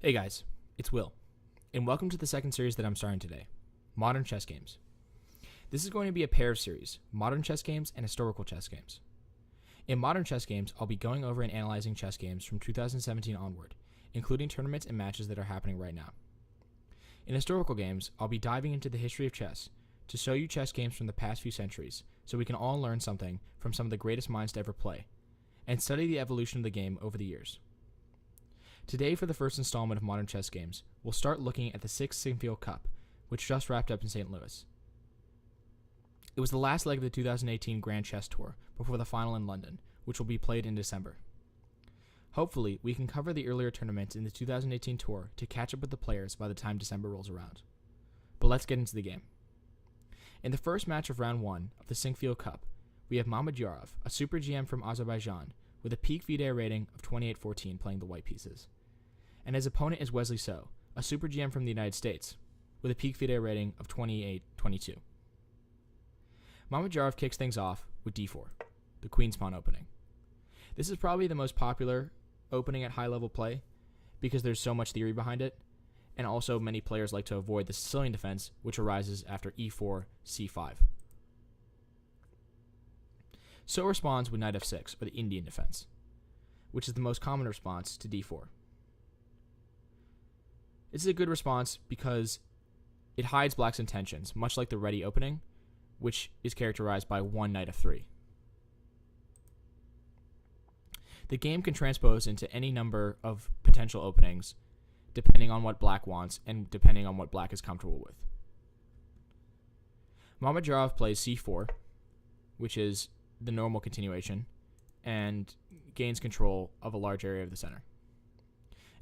Hey guys, it's Will, and welcome to the second series that I'm starting today, Modern Chess Games. This is going to be a pair of series, Modern Chess Games and Historical Chess Games. In Modern Chess Games, I'll be going over and analyzing chess games from 2017 onward, including tournaments and matches that are happening right now. In Historical Games, I'll be diving into the history of chess to show you chess games from the past few centuries so we can all learn something from some of the greatest minds to ever play, and study the evolution of the game over the years. Today, for the first installment of Modern Chess Games, we'll start looking at the 6th Sinquefield Cup, which just wrapped up in St. Louis. It was the last leg of the 2018 Grand Chess Tour before the final in London, which will be played in December. Hopefully, we can cover the earlier tournaments in the 2018 tour to catch up with the players by the time December rolls around. But let's get into the game. In the first match of round 1 of the Sinquefield Cup, we have Mamedyarov, a super GM from Azerbaijan, with a peak VDA rating of 28-14 playing the white pieces. And his opponent is Wesley So, a super GM from the United States, with a peak VDA rating of 28-22. Mamedyarov kicks things off with d4, the queen's pawn opening. This is probably the most popular opening at high-level play because there's so much theory behind it, and also many players like to avoid the Sicilian defense, which arises after e4, c5. So responds with knight f6, or the Indian defense, which is the most common response to d4. This is a good response because it hides black's intentions, much like the ready opening, which is characterized by one knight f3. The game can transpose into any number of potential openings, depending on what black wants and depending on what black is comfortable with. Mamedyarov plays c4, which is the normal continuation, and gains control of a large area of the center.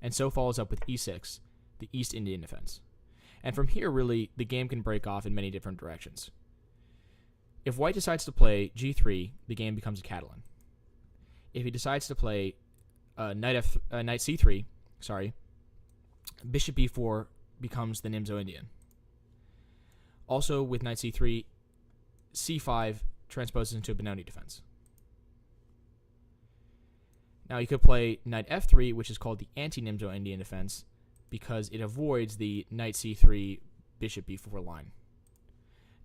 And so follows up with e6, the East Indian defense. And from here, really, the game can break off in many different directions. If white decides to play g3, the game becomes a Catalan. If he decides to play knight c3, bishop b4 becomes the Nimzo Indian. Also, with knight c3, c5 transposes into a Benoni defense. Now you could play knight f3, which is called the anti-Nimzo Indian defense, because it avoids the knight c3, bishop b4 line.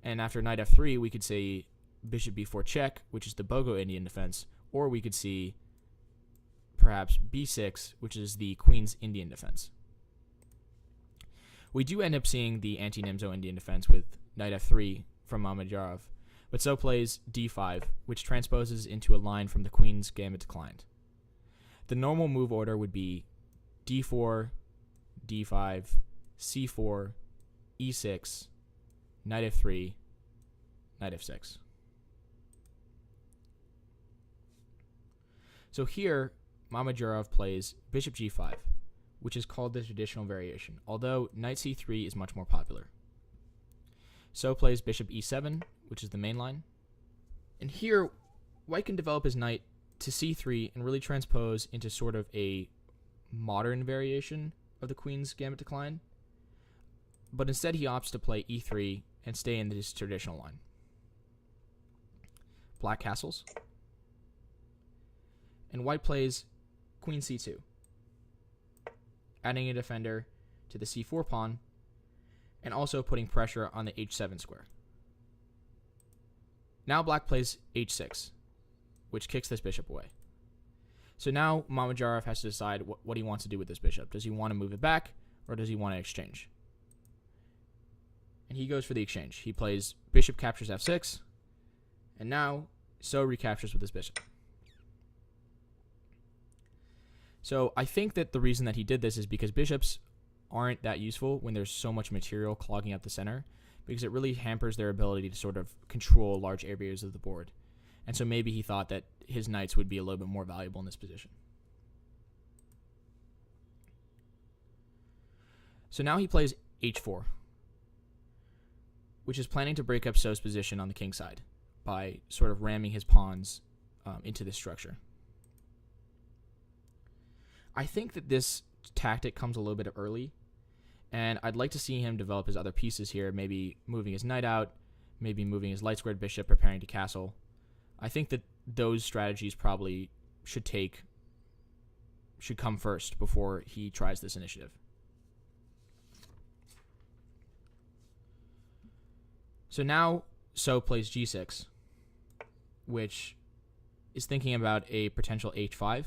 And after knight f3, we could say bishop b4 check, which is the Bogo Indian defense, or we could see perhaps b6, which is the Queen's Indian defense. We do end up seeing the anti-Nimzo Indian defense with knight f3 from Mamedyarov, but So plays d5, which transposes into a line from the Queen's Gambit Declined. The normal move order would be d4, d5, c4, e6, knight f3, knight f6. So here, Mamedyarov plays bishop g5, which is called the traditional variation, although knight c3 is much more popular. So plays bishop e7, which is the main line. And here, white can develop his knight to c3 and really transpose into sort of a modern variation of the Queen's Gambit Decline. But instead he opts to play e3 and stay in this traditional line. Black castles. And white plays queen c2, adding a defender to the c4 pawn, and also putting pressure on the h7 square. Now black plays h6, which kicks this bishop away. So now Mamedyarov has to decide what he wants to do with this bishop. Does he want to move it back, or does he want to exchange? And he goes for the exchange. He plays bishop captures f6, and now So recaptures with his bishop. So I think that the reason that he did this is because bishops aren't that useful when there's so much material clogging up the center, because it really hampers their ability to sort of control large areas of the board. And so maybe he thought that his knights would be a little bit more valuable in this position. So now he plays h4, which is planning to break up So's position on the king side by sort of ramming his pawns into this structure. I think that this tactic comes a little bit early, and I'd like to see him develop his other pieces here, maybe moving his knight out, maybe moving his light squared bishop, preparing to castle. I think that those strategies probably should come first before he tries this initiative. So now So plays g6, which is thinking about a potential h5.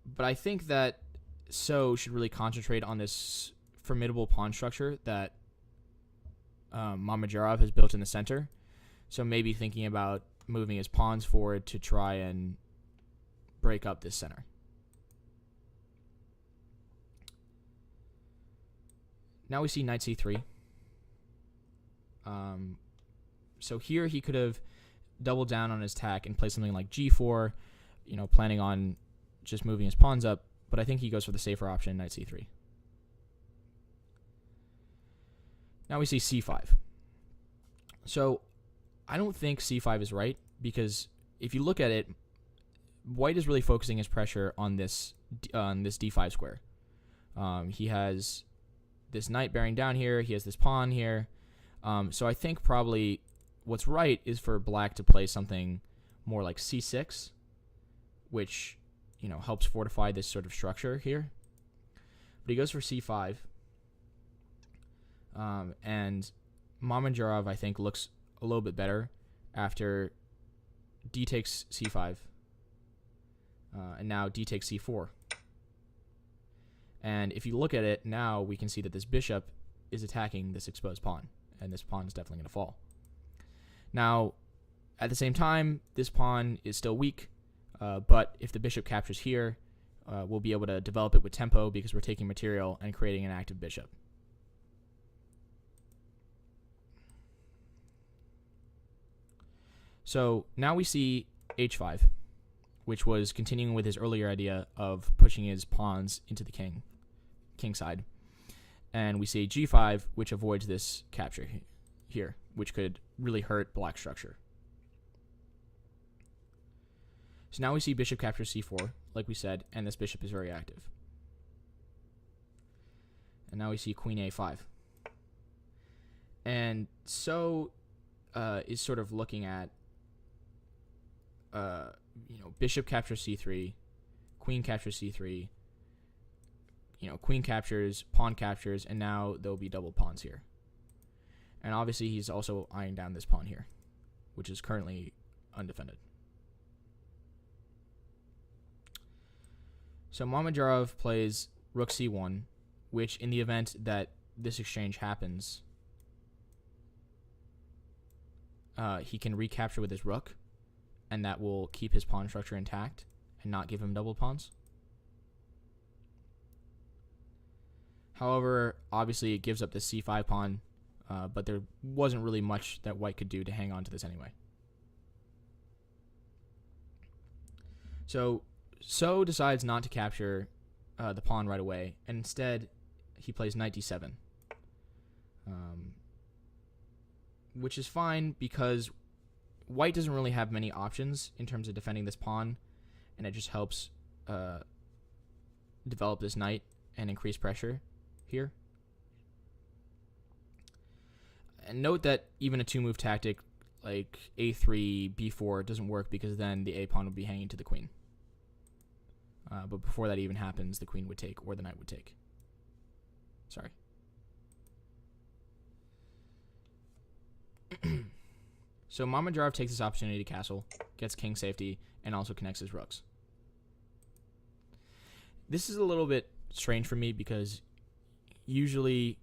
But I think that So should really concentrate on this formidable pawn structure that Mamedyarov has built in the center. So maybe thinking about moving his pawns forward to try and break up this center. Now we see knight c3. So here he could have doubled down on his attack and played something like g4, planning on just moving his pawns up, but I think he goes for the safer option, knight c3. Now we see c5. So I don't think c5 is right, because if you look at it, white is really focusing his pressure on this d5 square. He has this knight bearing down here. He has this pawn here. So I think probably what's right is for black to play something more like c6, which helps fortify this sort of structure here. But he goes for c5. And Mamedyarov, I think, looks a little bit better after d takes c5. And now d takes c4. And if you look at it now, we can see that this bishop is attacking this exposed pawn, and this pawn is definitely going to fall. Now, at the same time, this pawn is still weak, but if the bishop captures here, we'll be able to develop it with tempo because we're taking material and creating an active bishop. So now we see h5, which was continuing with his earlier idea of pushing his pawns into the king side. And we see g5, which avoids this capture here, which could really hurt black structure. So now we see bishop captures c4, like we said, and this bishop is very active. And now we see queen a5. And So is sort of looking at bishop captures c3, queen captures c3, queen captures, pawn captures, and now there'll be double pawns here. And obviously he's also eyeing down this pawn here, which is currently undefended. So Mamedyarov plays rook c1, which in the event that this exchange happens, he can recapture with his rook, and that will keep his pawn structure intact and not give him double pawns. However, obviously it gives up the c5 pawn, but there wasn't really much that white could do to hang on to this anyway. So decides not to capture the pawn right away, and instead he plays knight d7, which is fine because white doesn't really have many options in terms of defending this pawn, and it just helps develop this knight and increase pressure here. And note that even a two-move tactic like a3, b4 doesn't work because then the a pawn would be hanging to the queen. But before that even happens, the queen would take, or the knight would take. Sorry. So Mamedyarov takes this opportunity to castle, gets king safety, and also connects his rooks. This is a little bit strange for me because usually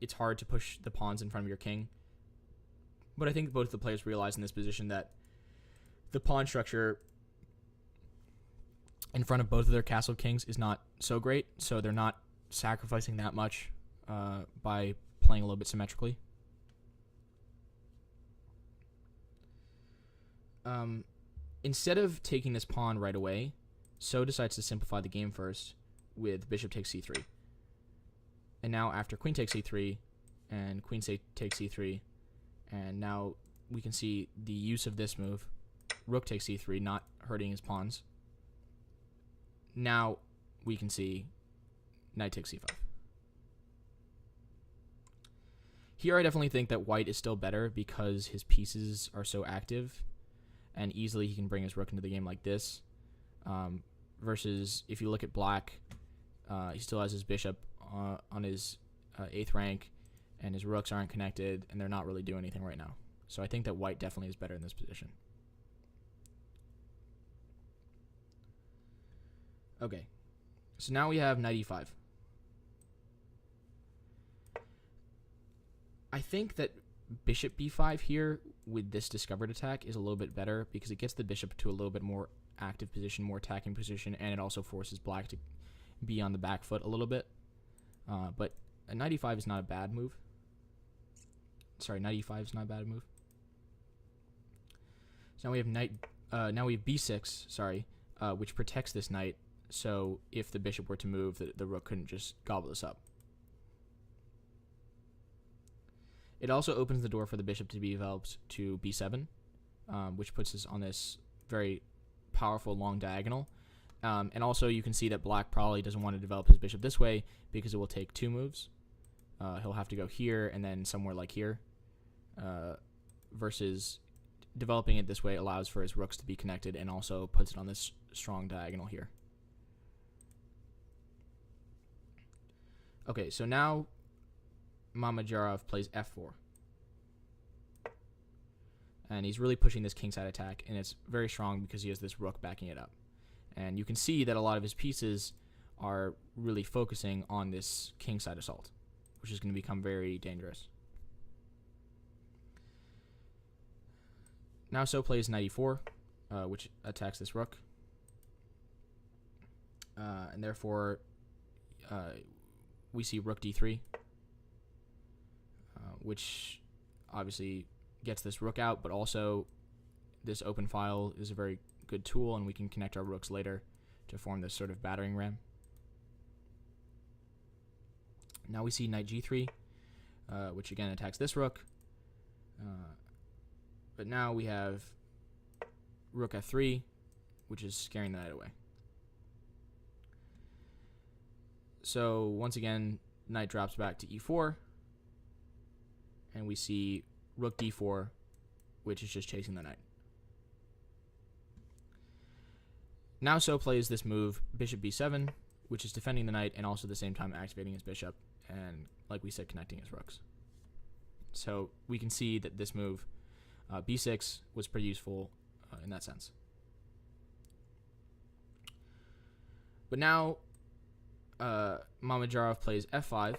it's hard to push the pawns in front of your king. But I think both the players realize in this position that the pawn structure in front of both of their castle kings is not so great, so they're not sacrificing that much by playing a little bit symmetrically. Instead of taking this pawn right away, So decides to simplify the game first with bishop takes c3. And now after queen takes c3 and queen takes c3, and now we can see the use of this move, rook takes c3, not hurting his pawns. Now we can see knight takes c5. Here I definitely think that white is still better because his pieces are so active and easily he can bring his rook into the game like this. Versus if you look at black, he still has his bishop on his 8th rank, and his rooks aren't connected, and they're not really doing anything right now. So I think that white definitely is better in this position. Okay, so now we have knight e5. I think that bishop b5 here with this discovered attack is a little bit better because it gets the bishop to a little bit more active position, more attacking position, and it also forces black to be on the back foot a little bit. But a knight e5 is not a bad move. Sorry, knight e5 is not a bad move. So now we have now we have b6, sorry, which protects this knight. So if the bishop were to move, the rook couldn't just gobble this up. It also opens the door for the bishop to be developed to b7, which puts us on this very powerful long diagonal. And also you can see that black probably doesn't want to develop his bishop this way because it will take 2 moves. He'll have to go here and then somewhere like here, versus developing it this way allows for his rooks to be connected and also puts it on this strong diagonal here. Okay, so now Mamedyarov plays f4. And he's really pushing this kingside attack, and it's very strong because he has this rook backing it up. And you can see that a lot of his pieces are really focusing on this kingside assault, which is going to become very dangerous. Now So plays knight e4, which attacks this rook. And therefore, we see rook d3, which obviously gets this rook out, but also this open file is a very good tool, and we can connect our rooks later to form this sort of battering ram. Now we see knight g3, which again attacks this rook. But now we have rook f3, which is scaring the knight away. So once again, knight drops back to e4, and we see rook d4, which is just chasing the knight. Now So plays this move, bishop b7, which is defending the knight and also at the same time activating his bishop, and like we said, connecting his rooks. So we can see that this move, b6, was pretty useful in that sense. But now Mamedyarov plays f5,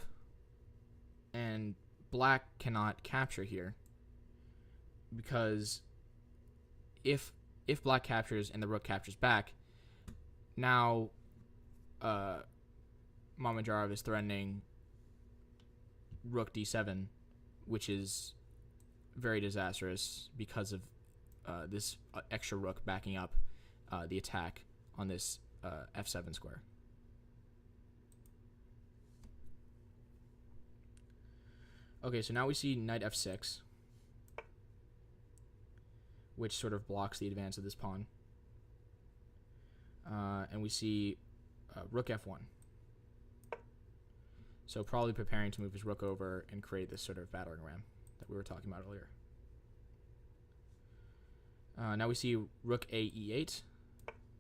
and black cannot capture here because if black captures and the rook captures back, now Mamedyarov is threatening rook d7, which is very disastrous because of this extra rook backing up the attack on this f7 square. Okay, so now we see knight f6, which sort of blocks the advance of this pawn. And we see rook f1. So probably preparing to move his rook over and create this sort of battering ram that we were talking about earlier. Now we see rook a e8,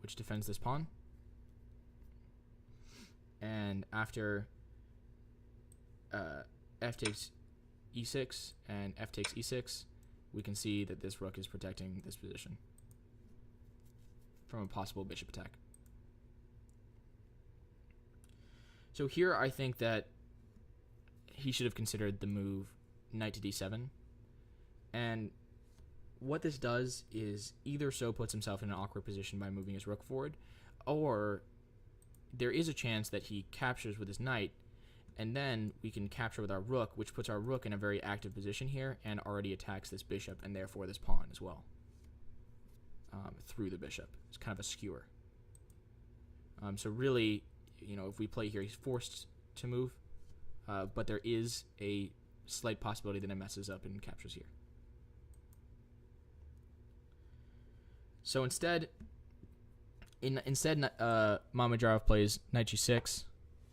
which defends this pawn. And after f takes e6 and f takes e6, we can see that this rook is protecting this position from a possible bishop attack. So here I think that he should have considered the move knight to d7. And what this does is either So puts himself in an awkward position by moving his rook forward, or there is a chance that he captures with his knight, and then we can capture with our rook, which puts our rook in a very active position here and already attacks this bishop and therefore this pawn as well, through the bishop. It's kind of a skewer. So really, you know, if we play here, he's forced to move, but there is a slight possibility that it messes up and captures here. So instead Mamedyarov plays knight g6,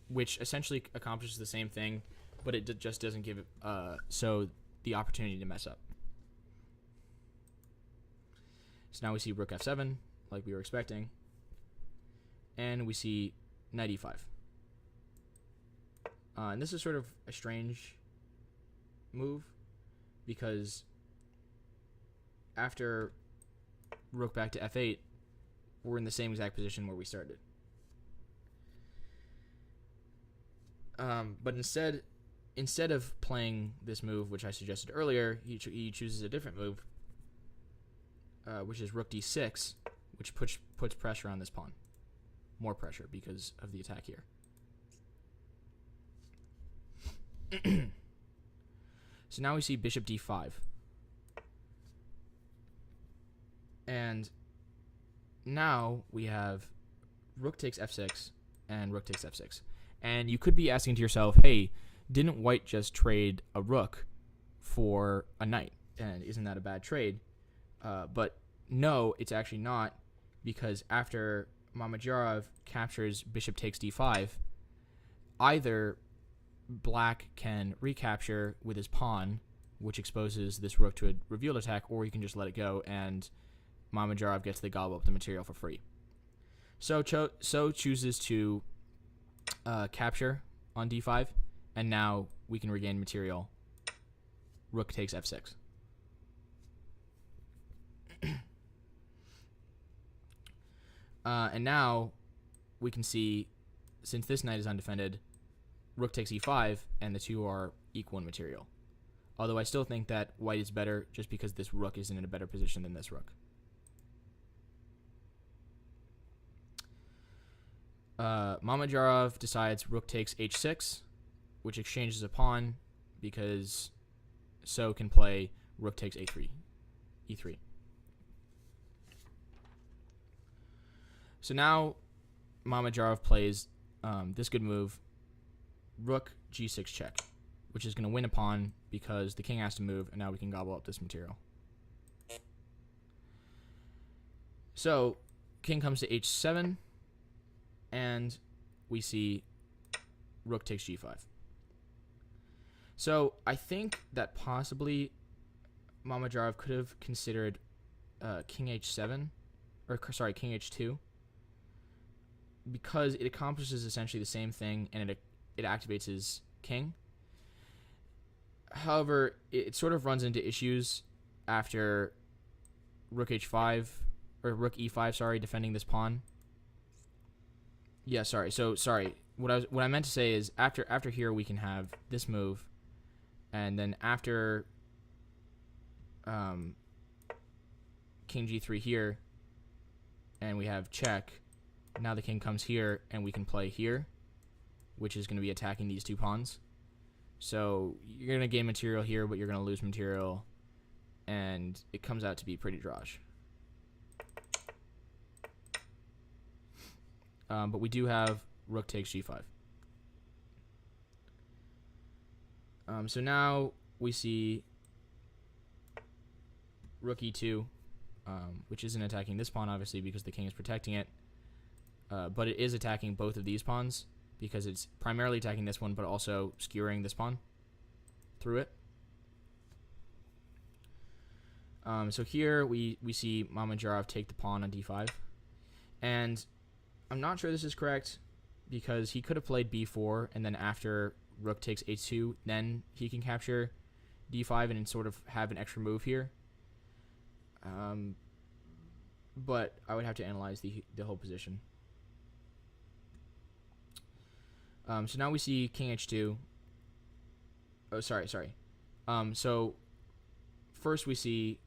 which essentially accomplishes the same thing, but it just doesn't give So the opportunity to mess up. So now we see rook f7, like we were expecting, and we see knight e5. And this is sort of a strange move, because after rook back to f8, we're in the same exact position where we started. But instead of playing this move, which I suggested earlier, he chooses a different move, which is rook d6, which puts pressure on this pawn. More pressure because of the attack here. So now we see bishop d5. And now we have rook takes f6 and rook takes f6. And you could be asking to yourself, hey, didn't white just trade a rook for a knight? And isn't that a bad trade? But no, it's actually not, because after Mamedyarov captures bishop takes d5, either black can recapture with his pawn, which exposes this rook to a revealed attack, or he can just let it go and Mamedyarov gets to gobble up the material for free. So chooses to capture on d5, and now we can regain material. Rook takes f6. And now we can see, since this knight is undefended, rook takes e5, and the two are equal in material. Although I still think that white is better just because this rook is in a better position than this rook. Mamedyarov decides rook takes h6, which exchanges a pawn because so can play rook takes e3. So now Mamedyarov plays this good move, rook g6 check, which is going to win a pawn because the king has to move, and now we can gobble up this material. So king comes to h7, and we see rook takes g5. So I think that possibly Mamedyarov could have considered king h7, or sorry, king h2, because it accomplishes essentially the same thing, and it activates his king. However, it sort of runs into issues after rook h5, or rook e5, sorry, defending this pawn. Yeah, sorry. So sorry. What I meant to say is after here we can have this move, and then after king g3 here, and we have check. Now the king comes here, and we can play here, which is going to be attacking these two pawns. So you're going to gain material here, but you're going to lose material, and it comes out to be pretty drosh. But we do have rook takes g5. So now we see rook e2, which isn't attacking this pawn, obviously, because the king is protecting it. But it is attacking both of these pawns, because it's primarily attacking this one, but also skewering this pawn through it. So here we see Mamedyarov take the pawn on d5. And I'm not sure this is correct, because he could have played b4, and then after rook takes h2, then he can capture d5 and sort of have an extra move here. But I would have to analyze the whole position. So now we see king h2. Oh, sorry. So first we see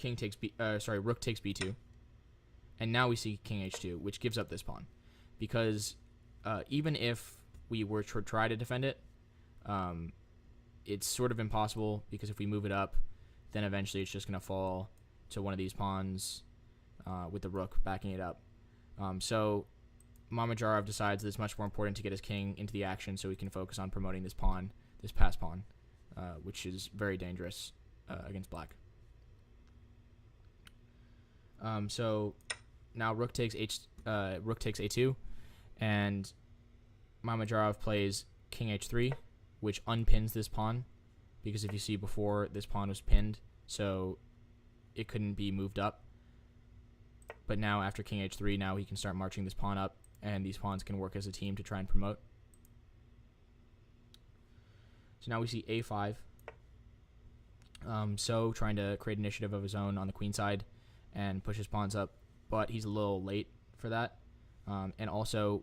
rook takes b2, and now we see king h2, which gives up this pawn, because even if we were to try to defend it, it's sort of impossible, because if we move it up, then eventually it's just going to fall to one of these pawns with the rook backing it up. So Mamedyarov decides that it's much more important to get his king into the action so he can focus on promoting this pawn, this pass pawn, which is very dangerous against black. So now rook takes a2, and Mamedyarov plays king h3, which unpins this pawn, because if you see before, this pawn was pinned, so it couldn't be moved up. But now after king h3, now he can start marching this pawn up, and these pawns can work as a team to try and promote. So now we see a5, So trying to create initiative of his own on the queen side and push his pawns up, but he's a little late for that. And also,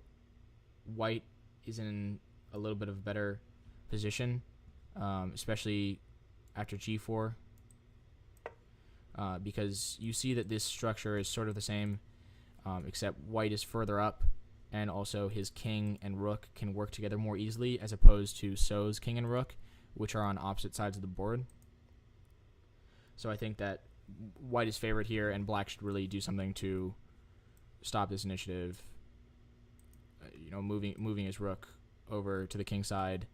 white is in a little bit of a better position, especially after g4, because you see that this structure is sort of the same, except white is further up, and also his king and rook can work together more easily, as opposed to So's king and rook, which are on opposite sides of the board. So I think that white is favored here, and black should really do something to stop this initiative. Moving his rook over to the king side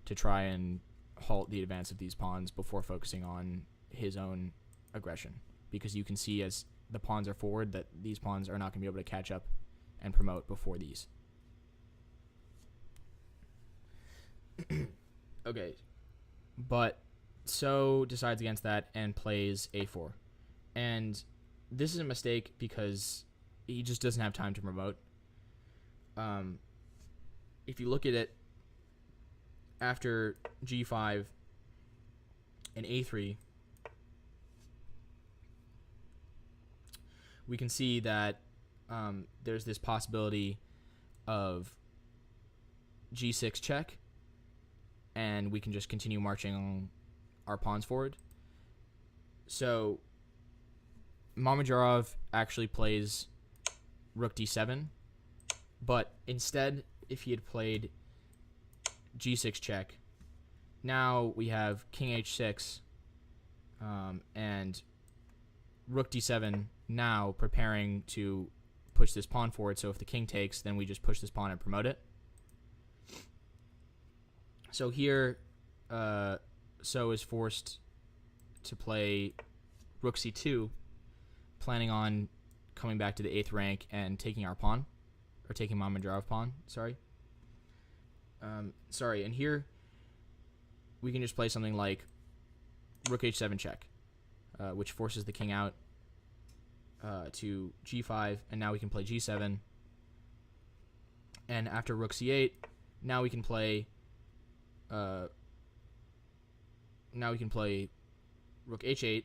to try and halt the advance of these pawns before focusing on his own aggression, because you can see as the pawns are forward that these pawns are not going to be able to catch up and promote before these. Okay, but So decides against that and plays a4, and this is a mistake because he just doesn't have time to promote. If you look at it after g5 and a3, we can see that there's this possibility of g6 check, and we can just continue marching our pawns forward. So Mamedyarov actually plays rook d7, but instead, if he had played g6 check, now we have king h6 and rook d7 now preparing to push this pawn forward. So if the king takes, then we just push this pawn and promote it. So here, So is forced to play rook c2, planning on coming back to the 8th rank and taking our pawn, or taking Mamedyarov pawn, sorry. And here we can just play something like rook h7 check, which forces the king out to g5, and now we can play g7. And after rook c8, now we can play rook h8,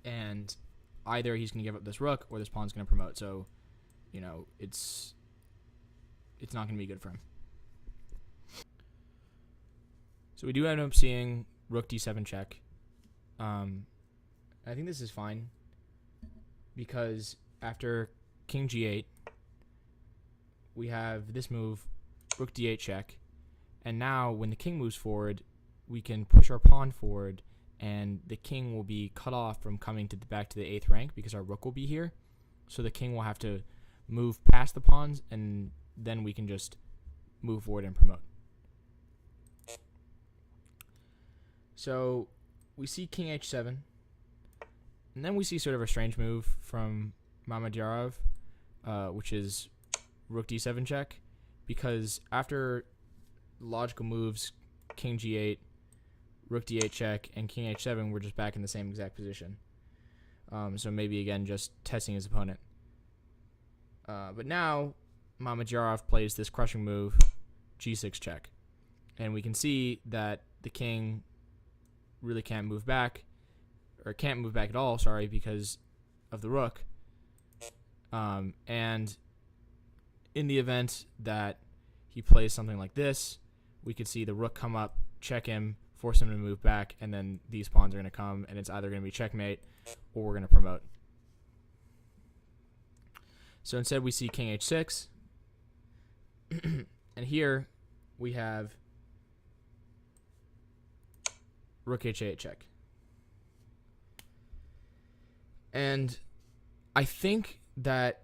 and either he's going to give up this rook or this pawn's going to promote. So, it's not going to be good for him. So we do end up seeing rook d7 check. I think this is fine because after king g8, we have this move, rook d8 check, and now when the king moves forward, we can push our pawn forward, and the king will be cut off from coming back to the 8th rank because our rook will be here. So the king will have to move past the pawns, and then we can just move forward and promote. So we see king h7, and then we see sort of a strange move from Mamedyarov, which is rook d7 check, because after logical moves king g8, rook d8 check, and king h7, we're just back in the same exact position. So maybe again just testing his opponent. But now Mamedyarov plays this crushing move, g6 check, and we can see that the king really can't move back, or can't move back at all, sorry, because of the rook. And in the event that he plays something like this, we could see the rook come up, check him, force him to move back, and then these pawns are going to come, and it's either going to be checkmate or we're going to promote. So instead we see king h6, and here we have rook h8 check. And I think that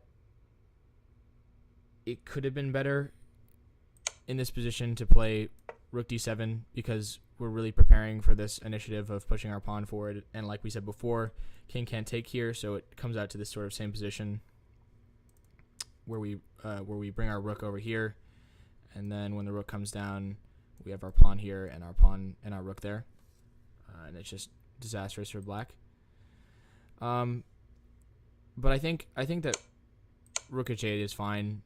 it could have been better in this position to play rook d7 because we're really preparing for this initiative of pushing our pawn forward. And like we said before, king can't take here, so it comes out to this sort of same position where we bring our rook over here, and then when the rook comes down, we have our pawn here and our pawn and our rook there, and it's just disastrous for black. But I think that rook h8 is fine.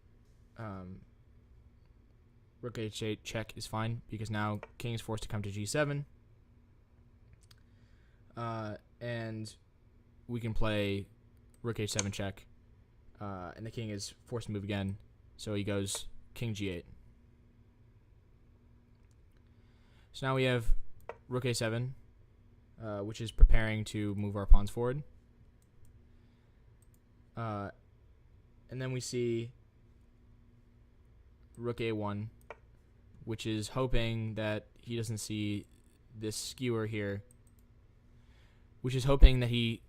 Rook h8 check is fine because now king is forced to come to g7, and we can play rook h7 check, and the king is forced to move again, so he goes king g8. So now we have rook a7, which is preparing to move our pawns forward. And then we see rook a1, which is hoping that he doesn't see this skewer here, which is hoping that he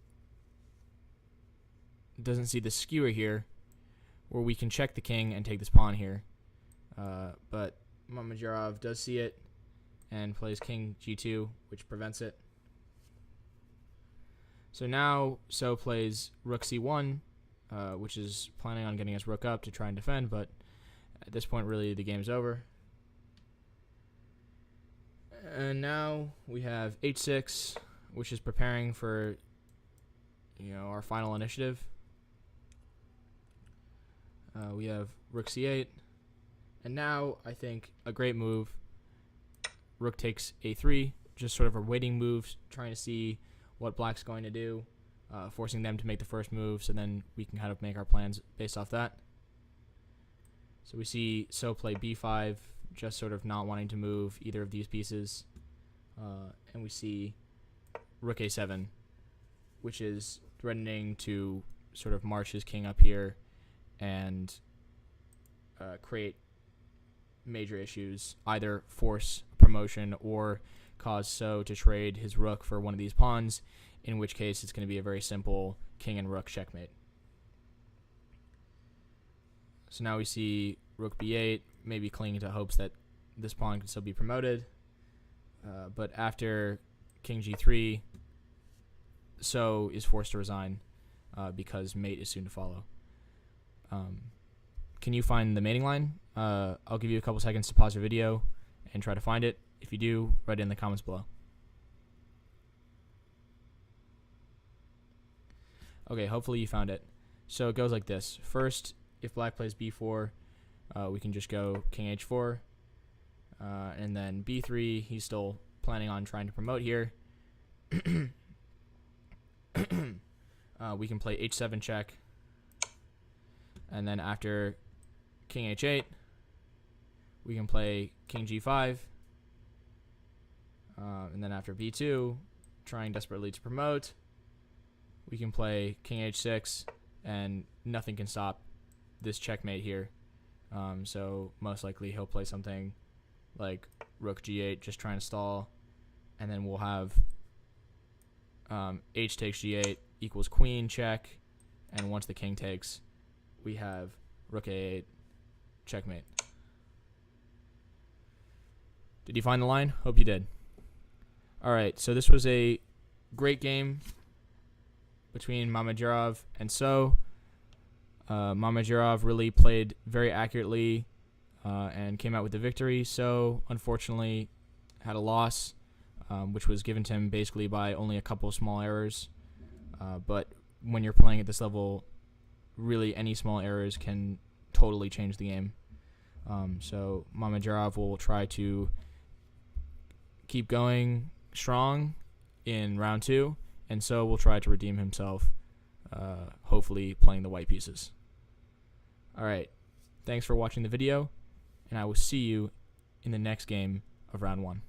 doesn't see the skewer here, where we can check the king and take this pawn here. But Mamedyarov does see it and plays king g2, which prevents it. So now So plays rook c1, which is planning on getting his rook up to try and defend, but at this point really the game's over. And now we have h6, which is preparing for, our final initiative. We have rook c8, and now I think a great move. Rook takes a3, just sort of a waiting move, trying to see what black's going to do, forcing them to make the first move, so then we can kind of make our plans based off that. So we see So play b5, just sort of not wanting to move either of these pieces, and we see rook a7, which is threatening to sort of march his king up here and create major issues, either force promotion or cause So to trade his rook for one of these pawns, in which case it's going to be a very simple king and rook checkmate. So now we see rook b8, maybe clinging to hopes that this pawn can still be promoted, but after king g3, So is forced to resign because mate is soon to follow. Can you find the mating line? I'll give you a couple seconds to pause your video and try to find it. If you do, write it in the comments below. Okay, hopefully you found it. So it goes like this. First, if black plays b4, we can just go king h4, and then b3, he's still planning on trying to promote here. We can play h7 check, and then after king h8, we can play king g5, and then after b2, trying desperately to promote, we can play king h6, and nothing can stop this checkmate here. So most likely he'll play something like rook g8, just trying to stall, and then we'll have h takes g8 equals queen check, and once the king takes, we have rook a8 checkmate. Did you find the line? Hope you did. Alright, so this was a great game between Mamedyarov and So. Mamedyarov really played very accurately and came out with the victory. So unfortunately had a loss, which was given to him basically by only a couple small errors. But when you're playing at this level, really any small errors can totally change the game. So Mamedyarov will try to keep going strong in round 2, and So will try to redeem himself, hopefully playing the white pieces. Alright, thanks for watching the video, and I will see you in the next game of round 1.